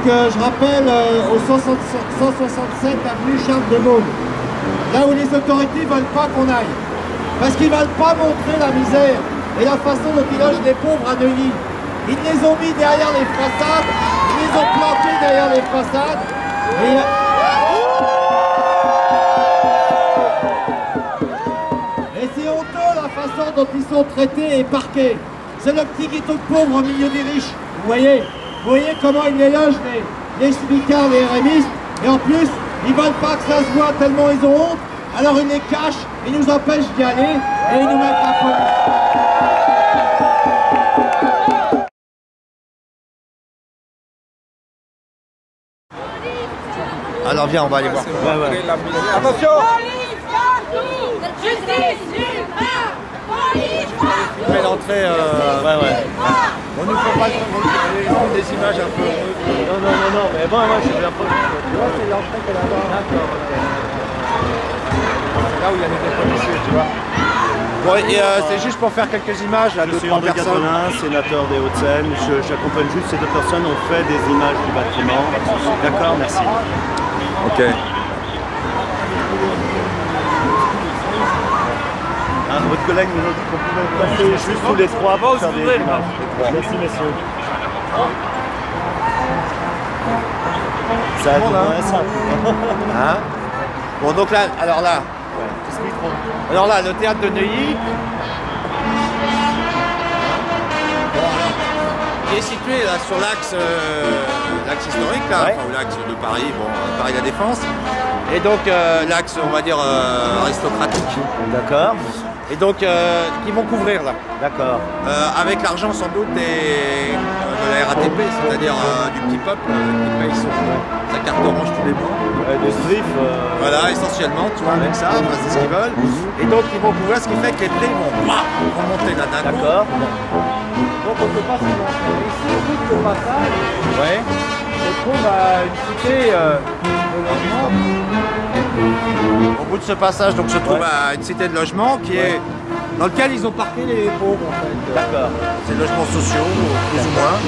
je rappelle au 167 avenue Charles de Gaulle, là où les autorités ne veulent pas qu'on aille. Parce qu'ils ne veulent pas montrer la misère et la façon dont ils logent les pauvres à Neuilly. Ils les ont mis derrière les façades, ils les ont plantés derrière les façades. Et c'est honteux la façon dont ils sont traités et parqués. C'est le petit ghetto de pauvres au milieu des riches. Vous voyez comment ils les logent, les smicards, les RMistes. Et en plus, ils veulent pas que ça se voit tellement ils ont honte. Alors ils les cachent, ils nous empêchent d'y aller et ils nous mettent la police. Alors viens, on va aller voir. Ouais. Attention! Mais l'entrée, ouais. On nous faut pas des images un peu. Non, mais bon, moi j'ai bien pas. Tu vois, c'est l'entrée qui est là-bas. D'accord, c'est là où il y a des policiers, tu vois. Bon, et c'est juste pour faire quelques images là, de 3 personnes. Gattolin, sénateur des Hauts-de-Seine. J'accompagne juste ces 2 personnes. On fait des images du bâtiment. D'accord, merci. Ok. Votre collègue nous a dit qu'on pouvait passer juste tous les 3 pour faire des images. Merci messieurs. Ça a été simple. Hein? Bon donc là, alors là, le théâtre de Neuilly, qui est situé là sur l'axe historique, là, enfin, ou l'axe de Paris, Paris La Défense, et donc l'axe, on va dire, aristocratique. D'accord. Et donc, qui vont couvrir là. D'accord. Avec l'argent sans doute de la RATP, c'est-à-dire du petit peuple qui paye sa carte orange tous les mois. De strip. Voilà, essentiellement, tu vois, avec ça, c'est ce qu'ils veulent. Et donc, ils vont couvrir, ce qui fait que les prix vont monter là d'un coup. D'accord. Donc, on peut pas se lancer. Ici, au bout de ce passage, on trouve une cité de logement. Au bout de ce passage, donc, se trouve une cité de logement qui est dans lequel ils ont parqué les pauvres en fait. D'accord. C'est des logements sociaux, plus ou moins.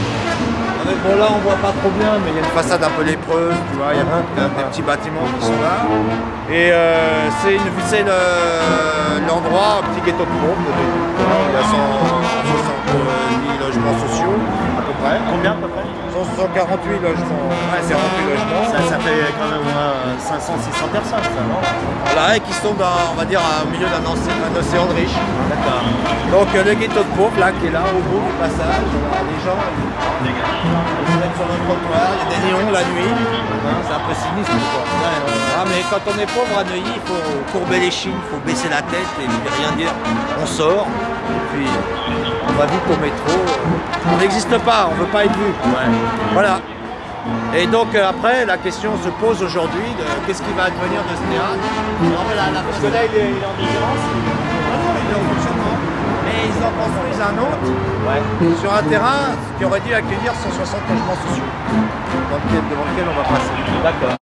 Bon là on voit pas trop bien, mais il y a une façade un peu lépreuse, tu vois, il y a des petits bâtiments qui sont là. Et c'est l'endroit, petit ghetto de pauvres. Il y a 170 logements sociaux à peu près. Combien à peu près? 148 logements. Ouais, c'est 48 logements. Ça fait quand même au moins 500-600 personnes, ça, non? Voilà, et qui sont dans, on va dire, au milieu d'un océan de riches. D'accord. Donc le ghetto de pauvres, là, qui est là, au bout du passage, les gens, ils se mettent sur le trottoir, il y a des néons la nuit. C'est un peu sinistre, quoi. Ah, mais quand on est pauvre à Neuilly, il faut courber les chines, il faut baisser la tête et rien dire. On sort, et puis on va vite au métro. On n'existe pas, on ne veut pas être vu. Voilà. Et donc après, la question se pose aujourd'hui de qu'est-ce qui va advenir de ce théâtre. Parce que là, il est en différence. Ah non, il est en fonctionnement. Mais ils en construisent un autre sur un terrain qui aurait dû accueillir 160 logements sociaux devant lequel on va passer. D'accord.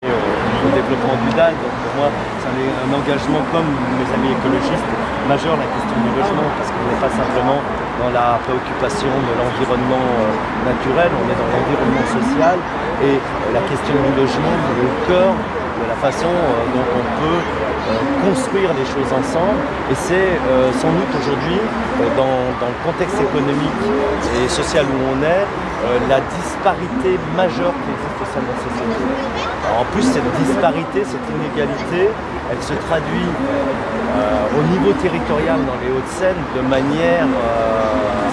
Au développement du DAL, donc pour moi, c'est un engagement comme mes amis écologistes majeur, la question du logement, parce qu'on n'est pas simplement dans la préoccupation de l'environnement naturel, on est dans l'environnement social et la question du logement est au cœur de la façon dont on peut construire les choses ensemble. Et c'est sans doute aujourd'hui, dans le contexte économique et social où on est, la disparité majeure qui existe au sein de la société. Alors en plus, cette disparité, cette inégalité, elle se traduit au niveau territorial dans les Hauts-de-Seine de manière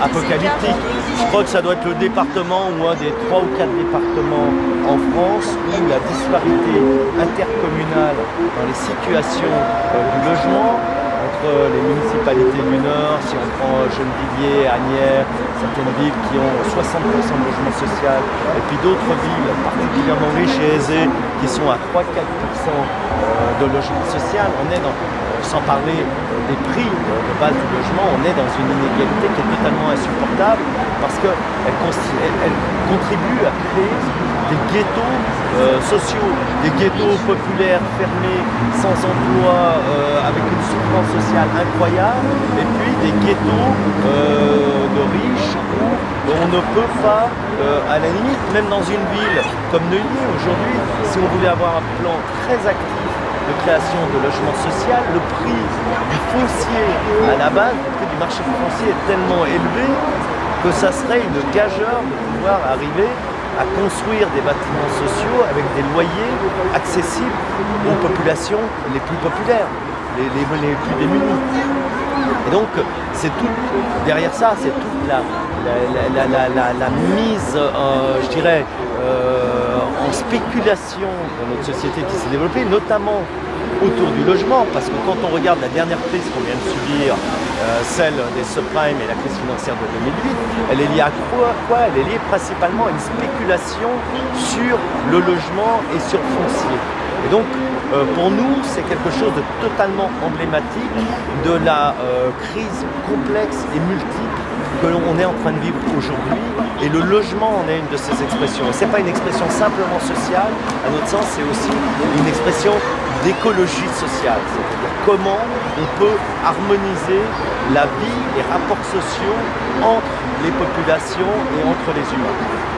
apocalyptique. Je crois que ça doit être le département ou un des 3 ou 4 départements en France où la disparité intercommunale dans les situations du logement entre les municipalités du Nord, si on prend Gennevilliers, Asnières, certaines villes qui ont 60% de logement social, et puis d'autres villes particulièrement riches et aisées qui sont à 3-4% de logement social, on est dans, sans parler des prix de base du logement, on est dans une inégalité qui est totalement insupportable parce qu'elle contribue à créer des ghettos sociaux, des ghettos populaires fermés, sans emploi, avec une souffrance sociale incroyable, et puis des ghettos de riches où on ne peut pas, à la limite, même dans une ville comme Neuilly aujourd'hui, si on voulait avoir un plan très actif de création de logement social, le prix du foncier à la base, le prix du marché foncier est tellement élevé que ça serait une gageure de pouvoir arriver à construire des bâtiments sociaux avec des loyers accessibles aux populations les plus populaires, les plus démunies. Et donc, c'est tout, derrière ça, c'est toute la mise, je dirais, en spéculation dans notre société qui s'est développée, notamment autour du logement, parce que quand on regarde la dernière crise qu'on vient de subir, celle des subprimes et la crise financière de 2008, elle est liée à quoi? Elle est liée principalement à une spéculation sur le logement et sur le foncier. Et donc, pour nous, c'est quelque chose de totalement emblématique de la crise complexe et multiple que l'on est en train de vivre aujourd'hui. Et le logement en est une de ces expressions. Ce n'est pas une expression simplement sociale, à notre sens, c'est aussi une expression d'écologie sociale. C'est-à-dire comment on peut harmoniser la vie, les rapports sociaux entre les populations et entre les humains.